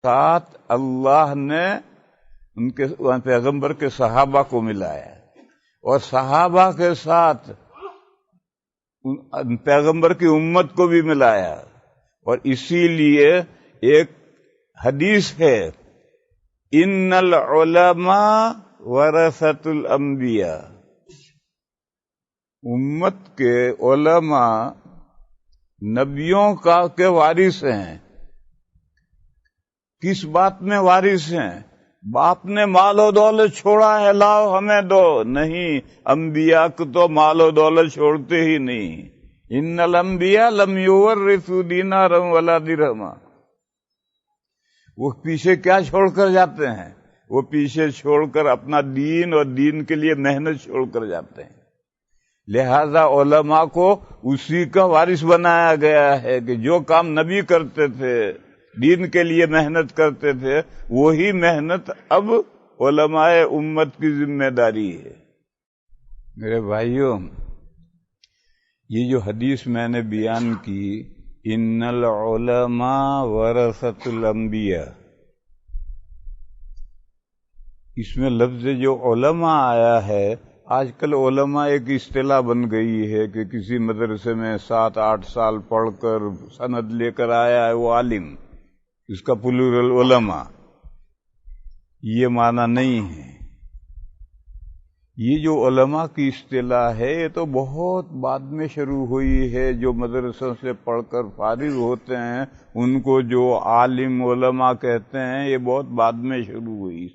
ساتھ اللہ نے ان کے پیغمبر کے صحابہ کو ملایا اور صحابہ کے ساتھ پیغمبر کی امت کو بھی ملایا، اور اسی لیے ایک حدیث ہے ان العلماء ورثۃ الانبیاء، امت کے علماء نبیوں کے وارث ہیں۔ کس بات میں وارث ہیں؟ باپ نے مال و دولت چھوڑا ہے، لاؤ ہمیں دو، نہیں، انبیاء کو تو مال و دولت چھوڑتے ہی نہیں۔ ان الانبیاء لم یورثوا دینارا ولا درہما، وہ پیچھے کیا چھوڑ کر جاتے ہیں؟ وہ پیچھے چھوڑ کر اپنا دین اور دین کے لیے محنت چھوڑ کر جاتے ہیں۔ لہذا علماء کو اسی کا وارث بنایا گیا ہے کہ جو کام نبی کرتے تھے، دین کے لیے محنت کرتے تھے، وہی محنت اب علماء امت کی ذمہ داری ہے۔ میرے بھائیوں، یہ جو حدیث میں نے بیان کی ان العلماء ورثۃ الانبیاء، اس میں لفظ جو علماء آیا ہے، آج کل علماء ایک اصطلاح بن گئی ہے کہ کسی مدرسے میں 7-8 سال پڑھ کر سند لے کر آیا ہے وہ عالم، اس کا پلورل علماء، یہ معنی نہیں ہے۔ یہ جو علماء کی اصطلاح ہے یہ تو بہت بعد میں شروع ہوئی ہے، جو مدرسوں سے پڑھ کر فارغ ہوتے ہیں ان کو جو عالم علماء کہتے ہیں، یہ بہت بعد میں شروع ہوئی۔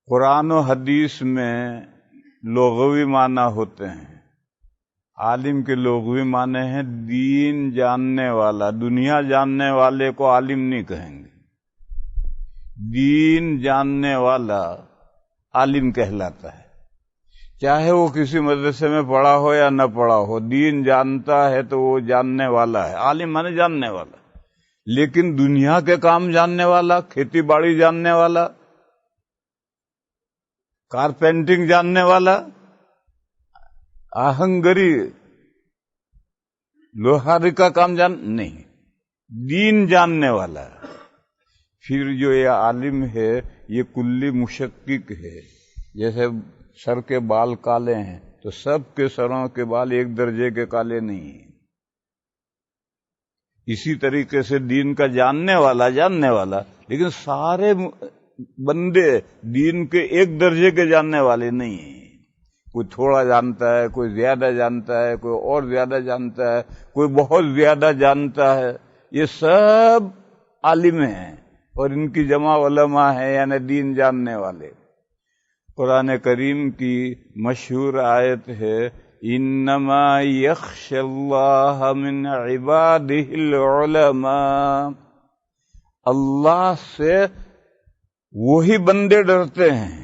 قرآن و حدیث میں لغوی معنی ہوتے ہیں، عالم کے لغوی معنی ہیں دین جاننے والا، دنیا جاننے والے کو عالم نہیں کہیں گے، دین جاننے والا عالم کہلاتا ہے، چاہے وہ کسی مدرسے میں پڑھا ہو یا نہ پڑھا ہو، دین جانتا ہے تو وہ جاننے والا ہے، عالم مانے جاننے والا۔ لیکن دنیا کے کام جاننے والا، کھیتی باڑی جاننے والا، کارپینٹنگ جاننے والا، آہنگری لوہاری کا کام نہیں، دین جاننے والا۔ پھر جو یہ عالم ہے یہ کلی مشقق ہے، جیسے سر کے بال کالے ہیں تو سب کے سروں کے بال ایک درجے کے کالے نہیں ہیں، اسی طریقے سے دین کا جاننے والا، لیکن سارے بندے دین کے ایک درجے کے جاننے والے نہیں ہیں، کوئی تھوڑا جانتا ہے، کوئی زیادہ جانتا ہے، کوئی اور زیادہ جانتا ہے، کوئی بہت زیادہ جانتا ہے، یہ سب عالم ہیں اور ان کی جمع علماء ہیں، یعنی دین جاننے والے۔ قرآن کریم کی مشہور آیت ہے انما یخشی اللہ من عبادہ العلماء، اللہ سے وہی بندے ڈرتے ہیں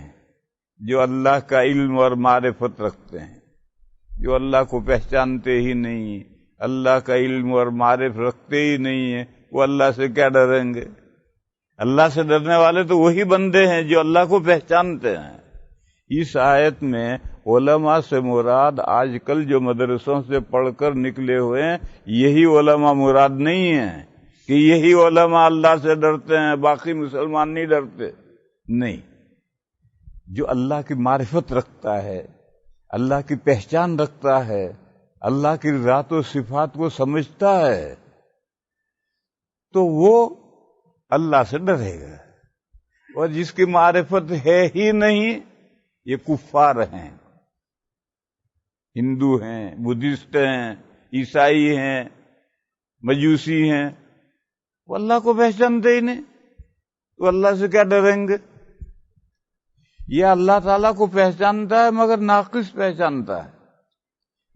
جو اللہ کا علم اور معرفت رکھتے ہیں، جو اللہ کو پہچانتے ہی نہیں، اللہ کا علم اور معرفت رکھتے ہی نہیں ہیں، وہ اللہ سے کیا ڈریں گے؟ اللہ سے ڈرنے والے تو وہی بندے ہیں جو اللہ کو پہچانتے ہیں۔ اس آیت میں علماء سے مراد آج کل جو مدرسوں سے پڑھ کر نکلے ہوئے ہیں یہی علماء مراد نہیں ہیں کہ یہی علماء اللہ سے ڈرتے ہیں، باقی مسلمان نہیں ڈرتے، نہیں، جو اللہ کی معرفت رکھتا ہے، اللہ کی پہچان رکھتا ہے، اللہ کی ذات و صفات کو سمجھتا ہے تو وہ اللہ سے ڈرے گا، اور جس کی معرفت ہے ہی نہیں، یہ کفار ہیں، ہندو ہیں، بدھسٹ ہیں، عیسائی ہیں، مجوسی ہیں، وہ اللہ کو پہچانتے ہی نہیں، تو اللہ سے کیا ڈریں گے؟ یہ اللہ تعالیٰ کو پہچانتا ہے مگر ناقص پہچانتا ہے۔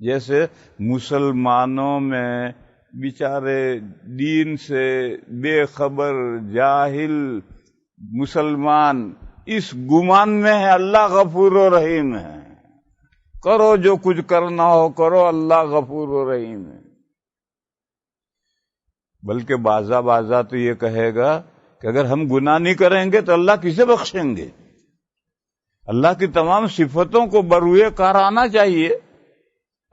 جیسے مسلمانوں میں بیچارے دین سے بے خبر جاہل مسلمان اس گمان میں ہے اللہ غفور و رحیم ہے، کرو جو کچھ کرنا ہو کرو، اللہ غفور و رحیم ہے، بلکہ بازا تو یہ کہے گا کہ اگر ہم گناہ نہیں کریں گے تو اللہ کسے بخشیں گے؟ اللہ کی تمام صفتوں کو بروئے کار آنا چاہیے۔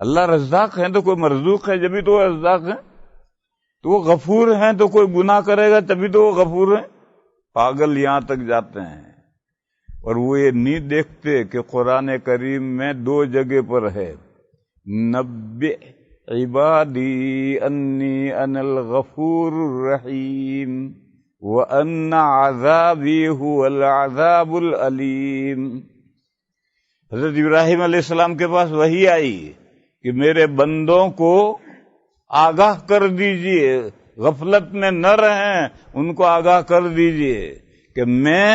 اللہ رزاق ہیں تو کوئی مرزوق ہے جبھی تو وہ رزاق ہیں، تو وہ غفور ہیں، تو کوئی گناہ کرے گا تبھی تو وہ غفور ہیں؟ پاگل یہاں تک جاتے ہیں۔ اور وہ یہ نہیں دیکھتے کہ قرآن کریم میں 2 جگہ پر ہے، نبئ عبادی انی انا الغفور الرحیم وان عذابی هو العذاب العلیم۔ حضرت ابراہیم علیہ السلام کے پاس وحی آئی کہ میرے بندوں کو آگاہ کر دیجئے، غفلت میں نہ رہیں، ان کو آگاہ کر دیجئے کہ میں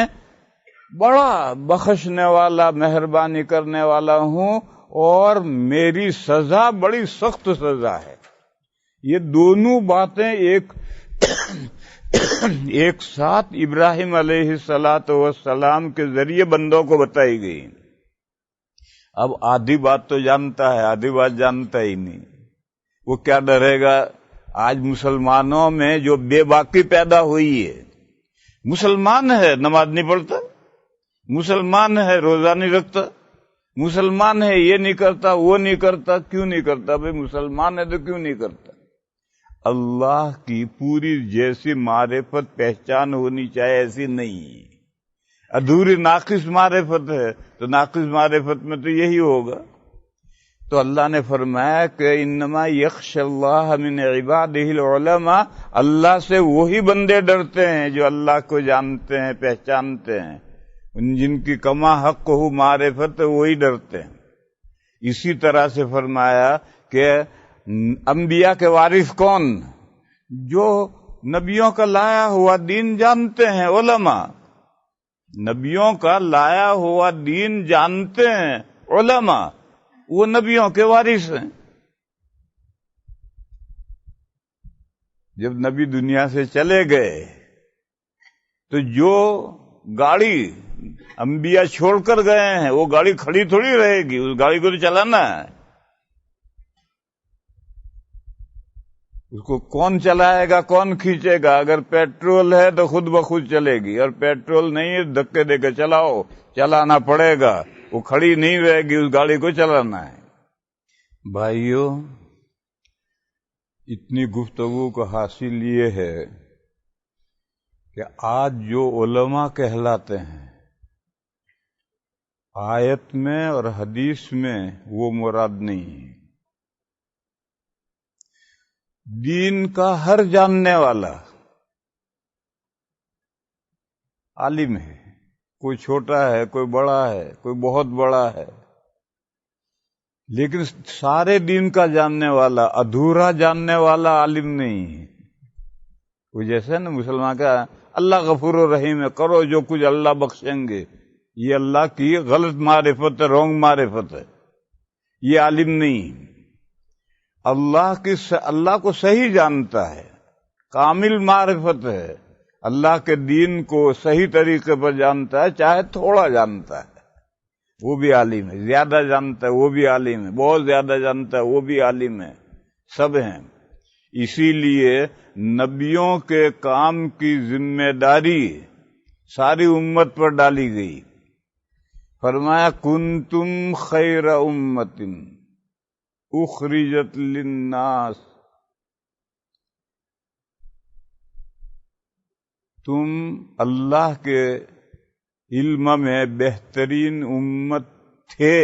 بڑا بخشنے والا، مہربانی کرنے والا ہوں، اور میری سزا بڑی سخت سزا ہے۔ یہ دونوں باتیں ایک ساتھ ابراہیم علیہ السلام کے ذریعے بندوں کو بتائی گئی۔ اب آدھی بات تو جانتا ہے، آدھی بات جانتا ہی نہیں۔ وہ کیا ڈرے گا؟ آج مسلمانوں میں جو بے باکی پیدا ہوئی ہے، مسلمان ہے نماز نہیں پڑھتا، مسلمان ہے روزہ نہیں رکھتا، مسلمان ہے یہ نہیں کرتا وہ نہیں کرتا۔ کیوں نہیں کرتا بھئی؟ مسلمان ہے تو کیوں نہیں کرتا؟ اللہ کی پوری جیسی معرفت پہچان ہونی چاہیے، ایسی نہیں، ادھوری ناقص معرفت ہے، تو ناقص معرفت میں تو یہی ہوگا۔ تو اللہ نے فرمایا کہ انما یخشی اللہ من عبادہ العلماء، اللہ سے وہی بندے ڈرتے ہیں جو اللہ کو جانتے ہیں، پہچانتے ہیں، جن کی کما حق ہو معرفت وہی ڈرتے ہیں۔ اسی طرح سے فرمایا کہ انبیاء کے وارث کون؟ جو نبیوں کا لایا ہوا دین جانتے ہیں، علماء۔ نبیوں کا لایا ہوا دین جانتے ہیں علماء، وہ نبیوں کے وارث ہیں۔ جب نبی دنیا سے چلے گئے تو جو گاڑی انبیاء چھوڑ کر گئے ہیں وہ گاڑی کھڑی تھوڑی رہے گی، اس گاڑی کو تو چلانا ہے۔ اس کو کون چلائے گا، کون کھینچے گا؟ اگر پیٹرول ہے تو خود بخود چلے گی، اور پیٹرول نہیں ہے دھکے دے کے چلاؤ، چلانا پڑے گا، وہ کھڑی نہیں رہے گی، اس گاڑی کو چلانا ہے۔ بھائیو، اتنی گفتگو کا حاصل یہ ہے کہ آج جو علماء کہلاتے ہیں، آیت میں اور حدیث میں وہ مراد نہیں ہے۔ دین کا ہر جاننے والا عالم ہے، کوئی چھوٹا ہے، کوئی بڑا ہے، کوئی بہت بڑا ہے، لیکن سارے دین کا جاننے والا، ادھورا جاننے والا عالم نہیں ہے۔ وہ جیسے نا مسلمان کا اللہ غفور الرحیم ہے، کرو جو کچھ اللہ بخشیں گے، یہ اللہ کی غلط معرفت ہے، رونگ معرفت ہے، یہ عالم نہیں۔ اللہ کو صحیح جانتا ہے، کامل معرفت ہے، اللہ کے دین کو صحیح طریقے پر جانتا ہے، چاہے تھوڑا جانتا ہے وہ بھی عالم ہے، زیادہ جانتا ہے وہ بھی عالم ہے، بہت زیادہ جانتا ہے وہ بھی عالم ہے، سب ہیں۔ اسی لیے نبیوں کے کام کی ذمہ داری ساری امت پر ڈالی گئی۔ فرمایا کنتم خیر امت اخرجت للناس، تم اللہ کے علم میں بہترین امت تھے۔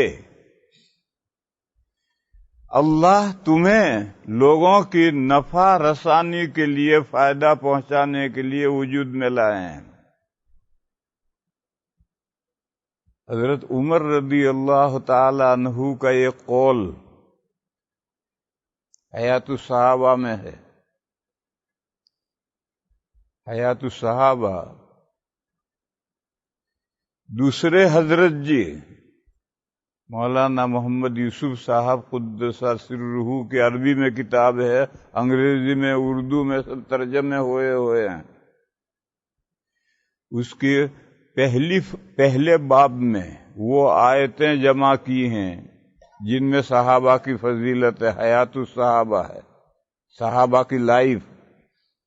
اللہ تمہیں لوگوں کی نفع رسانی کے لیے، فائدہ پہنچانے کے لیے وجود میں لائے ہیں۔ حضرت عمر رضی اللہ تعالی عنہ کا یہ قول حیات الصحابہ میں ہے، حیات الصحابہ۔ دوسرے حضرت جی مولانا محمد یوسف صاحب قدس سرہ کی عربی میں کتاب ہے، انگریزی میں، اردو میں سب ترجمے ہوئے ہیں۔ اس کے پہلے باب میں وہ آیتیں جمع کی ہیں جن میں صحابہ کی فضیلت ہے، حیات الصحابہ ہے، صحابہ کی لائف۔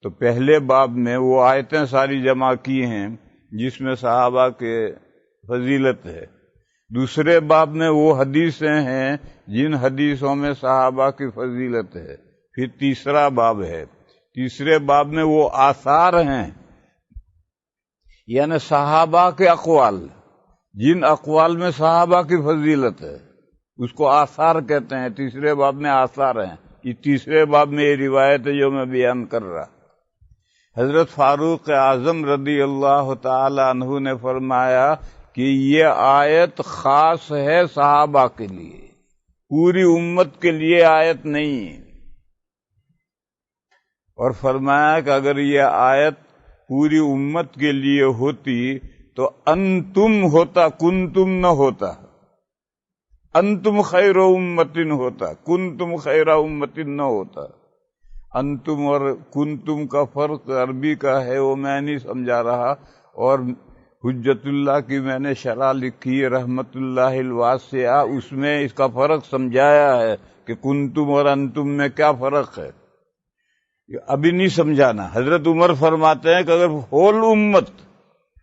تو پہلے باب میں وہ آیتیں ساری جمع کی ہیں جس میں صحابہ کے فضیلت ہے۔ دوسرے باب میں وہ حدیثیں ہیں جن حدیثوں میں صحابہ کی فضیلت ہے۔ پھر تیسرا باب ہے، تیسرے باب میں وہ آثار ہیں، یعنی صحابہ کے اقوال، جن اقوال میں صحابہ کی فضیلت ہے اس کو آثار کہتے ہیں۔ تیسرے باب میں آثار ہیں، یہ تیسرے باب میں یہ روایت ہے جو میں بیان کر رہا۔ حضرت فاروق اعظم رضی اللہ تعالی عنہ نے فرمایا کہ یہ آیت خاص ہے صحابہ کے لیے، پوری امت کے لیے آیت نہیں ہے، اور فرمایا کہ اگر یہ آیت پوری امت کے لیے ہوتی تو انتم ہوتا، کنتم نہ ہوتا، انتم خیر امتن ہوتا، کنتم خیر امتن نہ ہوتا۔ انتم اور کنتم کا فرق عربی کا ہے، وہ میں نہیں سمجھا رہا، اور حجت اللہ کی میں نے شرح لکھی ہے رحمت اللہ الواسعہ، اس میں اس کا فرق سمجھایا ہے کہ کنتم اور انتم میں کیا فرق ہے، ابھی نہیں سمجھانا۔ حضرت عمر فرماتے ہیں کہ اگر ہول امت،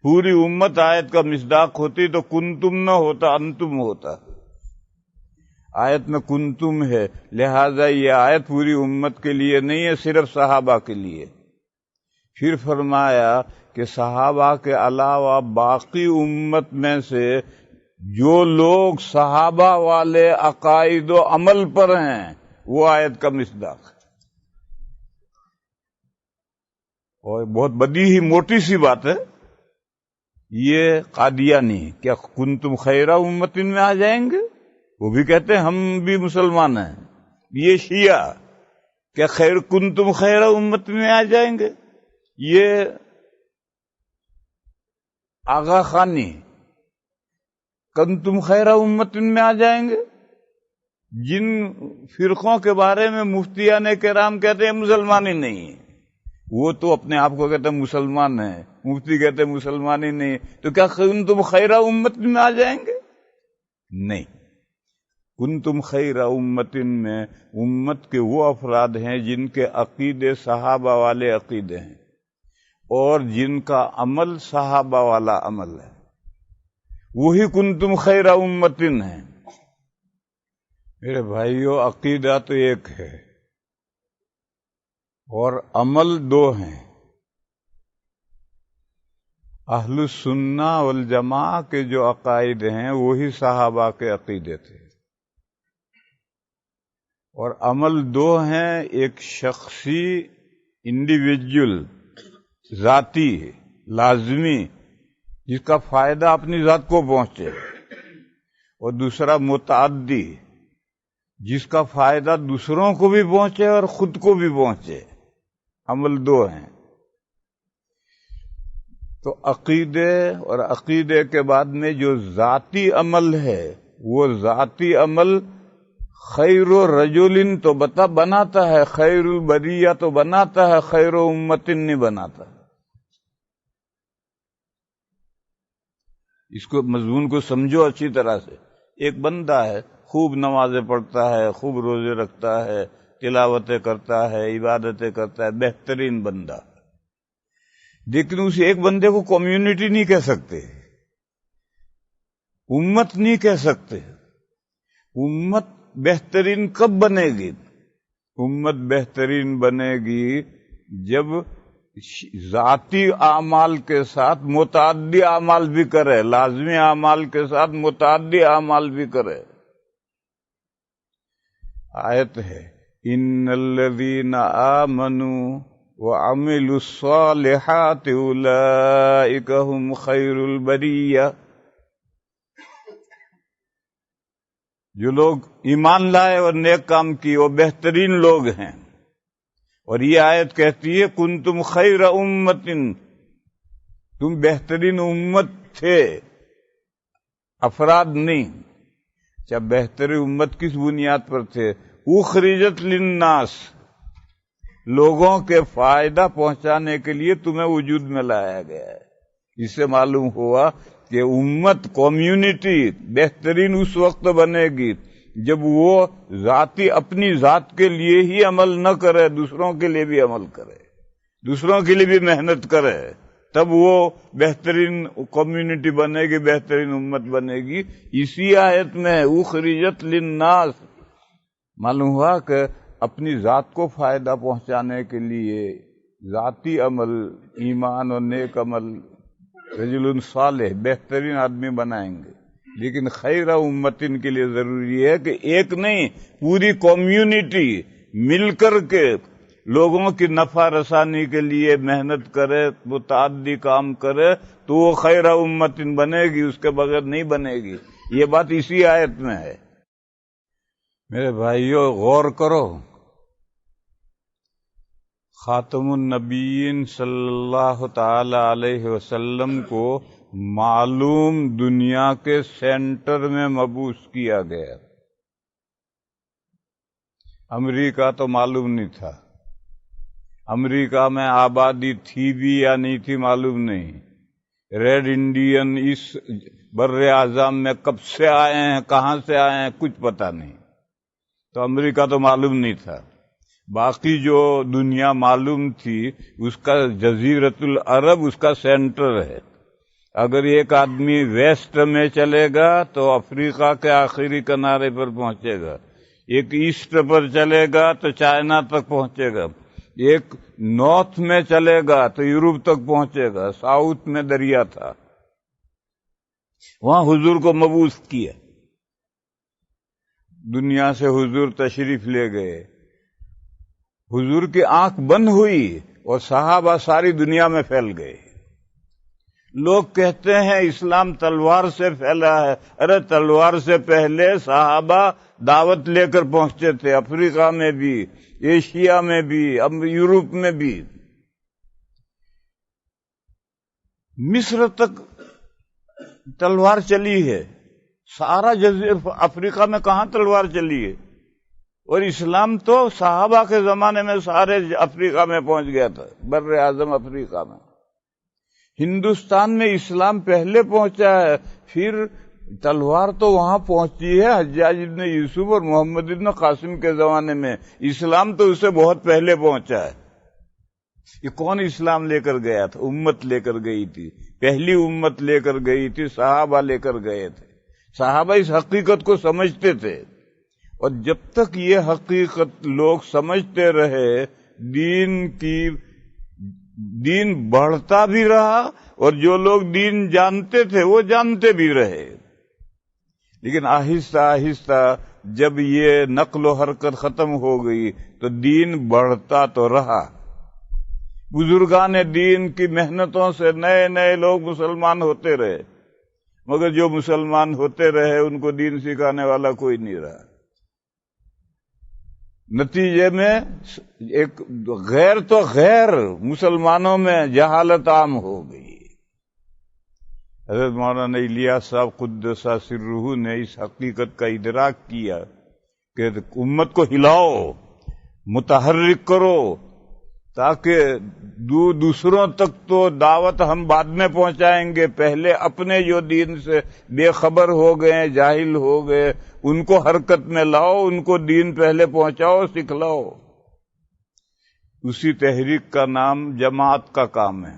پوری امت آیت کا مصداق ہوتی تو کنتم نہ ہوتا، انتم ہوتا۔ آیت میں کنتم ہے، لہذا یہ آیت پوری امت کے لیے نہیں ہے، صرف صحابہ کے لیے۔ پھر فرمایا کہ صحابہ کے علاوہ باقی امت میں سے جو لوگ صحابہ والے عقائد و عمل پر ہیں وہ آیت کا مصداق ہے۔ اور بہت بڑی ہی موٹی سی بات ہے، یہ قادیانی کیا کنتم خیر امتن میں آ جائیں گے؟ وہ بھی کہتے ہیں ہم بھی مسلمان ہیں۔ یہ شیعہ کیا خیر کنتم خیر امت میں آ جائیں گے؟ یہ آغا خانی کنتم خیر امتن میں آ جائیں گے؟ جن فرقوں کے بارے میں مفتیان کرام کہتے ہیں مسلمان ہی نہیں ہیں، وہ تو اپنے آپ کو کہتے ہیں مسلمان ہیں، مفتی کہتے ہیں مسلمان ہی نہیں، تو کیا کنتم خیر امت میں آ جائیں گے؟ نہیں، کنتم خیر امتن میں امت کے وہ افراد ہیں جن کے عقیدے صحابہ والے عقیدے ہیں اور جن کا عمل صحابہ والا عمل ہے، وہی کنتم خیر امتن ہے۔ میرے بھائیو، عقیدہ تو ایک ہے اور عمل دو ہیں۔ اہل السنہ والجماعہ کے جو عقائد ہیں وہی صحابہ کے عقیدے تھے، اور عمل دو ہیں، ایک شخصی انڈیویجول ذاتی لازمی جس کا فائدہ اپنی ذات کو پہنچے، اور دوسرا متعدی جس کا فائدہ دوسروں کو بھی پہنچے اور خود کو بھی پہنچے۔ عمل دو ہیں۔ تو عقیدے اور عقیدے کے بعد میں جو ذاتی عمل ہے وہ ذاتی عمل خیر رجل تو بناتا ہے، خیر البریہ تو بناتا ہے، خیر امتن نہیں بناتا۔ اس کو مضمون کو سمجھو اچھی طرح سے۔ ایک بندہ ہے، خوب نمازیں پڑھتا ہے، خوب روزے رکھتا ہے، تلاوتیں کرتا ہے، عبادتیں کرتا ہے، بہترین بندہ، لیکن اس ایک بندے کو کمیونٹی نہیں کہہ سکتے، امت نہیں کہہ سکتے۔ امت بہترین کب بنے گی؟ امت بہترین بنے گی جب ذاتی اعمال کے ساتھ متعدی اعمال بھی کرے، لازمی اعمال کے ساتھ متعدی اعمال بھی کرے۔ آیت ہے ان الذین آمنوا وعملوا الصالحات اولئک هم خیر البریہ۔ جو لوگ ایمان لائے اور نیک کام کیے وہ بہترین لوگ ہیں، اور یہ آیت کہتی ہے کنتم خیر امتن، تم بہترین امت تھے، افراد نہیں۔ اچھا، بہترین امت کس بنیاد پر تھے؟ اخرجت للناس، لوگوں کے فائدہ پہنچانے کے لیے تمہیں وجود میں لایا گیا ہے۔ اس سے معلوم ہوا کہ امت، کمیونٹی بہترین اس وقت بنے گی جب وہ ذاتی اپنی ذات کے لیے ہی عمل نہ کرے، دوسروں کے لیے بھی عمل کرے، دوسروں کے لیے بھی محنت کرے، تب وہ بہترین کمیونٹی بنے گی، بہترین امت بنے گی۔ اسی آیت میں اخرجت للناس معلوم ہوا کہ اپنی ذات کو فائدہ پہنچانے کے لیے ذاتی عمل، ایمان اور نیک عمل، رجل صالح بہترین آدمی بنائیں گے، لیکن خیر امتن کے لیے ضروری ہے کہ ایک نہیں، پوری کمیونٹی مل کر کے لوگوں کی نفع رسانی کے لیے محنت کرے، متعدی کام کرے تو وہ خیر امتن بنے گی، اس کے بغیر نہیں بنے گی۔ یہ بات اسی آیت میں ہے۔ میرے بھائیوں غور کرو، خاتم النبیین صلی اللہ تعالی علیہ وسلم کو معلوم دنیا کے سینٹر میں مبعوث کیا گیا۔ امریکہ تو معلوم نہیں تھا، امریکہ میں آبادی تھی بھی یا نہیں تھی معلوم نہیں، ریڈ انڈین اس بر اعظم میں کب سے آئے ہیں، کہاں سے آئے ہیں، کچھ پتہ نہیں، تو امریکہ تو معلوم نہیں تھا۔ باقی جو دنیا معلوم تھی اس کا جزیرۃ العرب اس کا سینٹر ہے۔ اگر ایک آدمی ویسٹ میں چلے گا تو افریقہ کے آخری کنارے پر پہنچے گا، ایک ایسٹ پر چلے گا تو چائنا تک پہنچے گا، ایک نارتھ میں چلے گا تو یورپ تک پہنچے گا، ساؤتھ میں دریا تھا، وہاں حضور کو مبعوث کیا، دنیا سے حضور تشریف لے گئے، حضور کی آنکھ بند ہوئی اور صحابہ ساری دنیا میں پھیل گئے۔ لوگ کہتے ہیں اسلام تلوار سے پھیلا ہے، ارے تلوار سے پہلے صحابہ دعوت لے کر پہنچتے تھے، افریقہ میں بھی، ایشیا میں بھی، یورپ میں بھی، مصر تک تلوار چلی ہے، سارا جزیرہ افریقہ میں کہاں تلوار چلی ہے؟ اور اسلام تو صحابہ کے زمانے میں سارے افریقہ میں پہنچ گیا تھا، بر اعظم افریقہ میں۔ ہندوستان میں اسلام پہلے پہنچا ہے، پھر تلوار تو وہاں پہنچی ہے حجاج ابن یوسف اور محمد ابن قاسم کے زمانے میں، اسلام تو اسے بہت پہلے پہنچا ہے۔ یہ کون اسلام لے کر گیا تھا؟ امت لے کر گئی تھی، پہلی امت لے کر گئی تھی، صحابہ لے کر گئے تھے۔ صحابہ اس حقیقت کو سمجھتے تھے، اور جب تک یہ حقیقت لوگ سمجھتے رہے دین بڑھتا بھی رہا، اور جو لوگ دین جانتے تھے وہ جانتے بھی رہے۔ لیکن آہستہ آہستہ جب یہ نقل و حرکت ختم ہو گئی تو دین بڑھتا تو رہا، بزرگان دین کی محنتوں سے نئے نئے لوگ مسلمان ہوتے رہے، مگر جو مسلمان ہوتے رہے ان کو دین سکھانے والا کوئی نہیں رہا۔ نتیجے میں ایک غیر تو غیر مسلمانوں میں جہالت عام ہو گئی۔ حضرت مولانا الیاس صاحب قدس سرہ نے اس حقیقت کا ادراک کیا کہ امت کو ہلاؤ، متحرک کرو، تاکہ دوسروں تک تو دعوت ہم بعد میں پہنچائیں گے، پہلے اپنے جو دین سے بے خبر ہو گئے، جاہل ہو گئے، ان کو حرکت میں لاؤ، ان کو دین پہلے پہنچاؤ، سکھلاؤ۔ اسی تحریک کا نام جماعت کا کام ہے،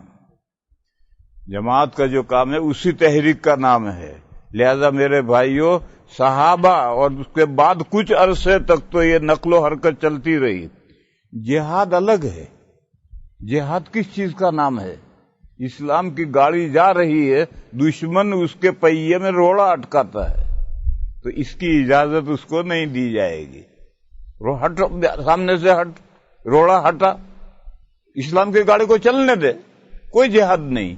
جماعت کا جو کام ہے اسی تحریک کا نام ہے۔ لہذا میرے بھائیوں، صحابہ اور اس کے بعد کچھ عرصے تک تو یہ نقل و حرکت چلتی رہی۔ جہاد الگ ہے، جہاد کس چیز کا نام ہے؟ اسلام کی گاڑی جا رہی ہے، دشمن اس کے پہیے میں روڑا اٹکاتا ہے، تو اس کی اجازت اس کو نہیں دی جائے گی۔ ہٹ، سامنے سے ہٹ، روڑا ہٹا، اسلام کی گاڑی کو چلنے دے، کوئی جہاد نہیں۔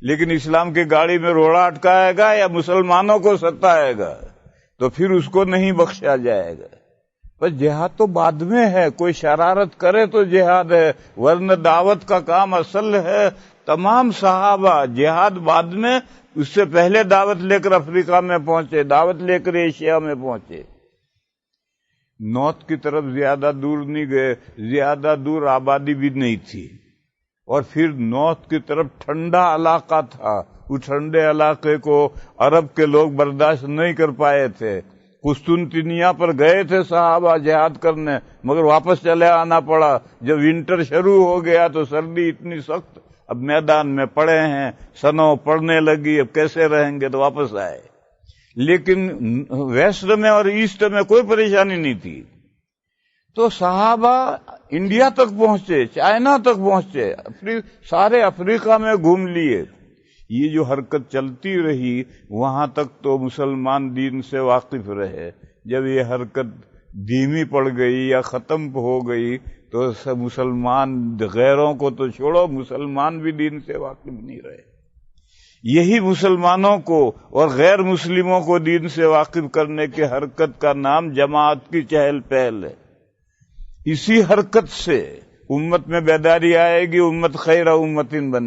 لیکن اسلام کی گاڑی میں روڑا اٹکائے گا یا مسلمانوں کو ستائے گا تو پھر اس کو نہیں بخشا جائے گا۔ بس جہاد تو بعد میں ہے، کوئی شرارت کرے تو جہاد ہے، ورنہ دعوت کا کام اصل ہے۔ تمام صحابہ جہاد بعد میں، اس سے پہلے دعوت لے کر افریقہ میں پہنچے، دعوت لے کر ایشیا میں پہنچے۔ نارتھ کی طرف زیادہ دور نہیں گئے، زیادہ دور آبادی بھی نہیں تھی، اور پھر نارتھ کی طرف ٹھنڈا علاقہ تھا، اس ٹھنڈے علاقے کو عرب کے لوگ برداشت نہیں کر پائے تھے۔ قسطنطنیہ پر گئے تھے صحابہ جہاد کرنے، مگر واپس چلے آنا پڑا۔ جب ونٹر شروع ہو گیا تو سردی اتنی سخت، اب میدان میں پڑے ہیں، سنو پڑنے لگی، اب کیسے رہیں گے، تو واپس آئے۔ لیکن ویسٹ میں اور ایسٹ میں کوئی پریشانی نہیں تھی، تو صحابہ انڈیا تک پہنچے، چائنا تک پہنچے، سارے افریقہ میں گھوم لیے. یہ جو حرکت چلتی رہی وہاں تک تو مسلمان دین سے واقف رہے. جب یہ حرکت دھیمی پڑ گئی یا ختم ہو گئی تو مسلمان، غیروں کو تو چھوڑو، مسلمان بھی دین سے واقف نہیں رہے. یہی مسلمانوں کو اور غیر مسلموں کو دین سے واقف کرنے کی حرکت کا نام جماعت کی چہل پہل ہے. اسی حرکت سے امت میں بیداری آئے گی، امت خیر امتن بنے.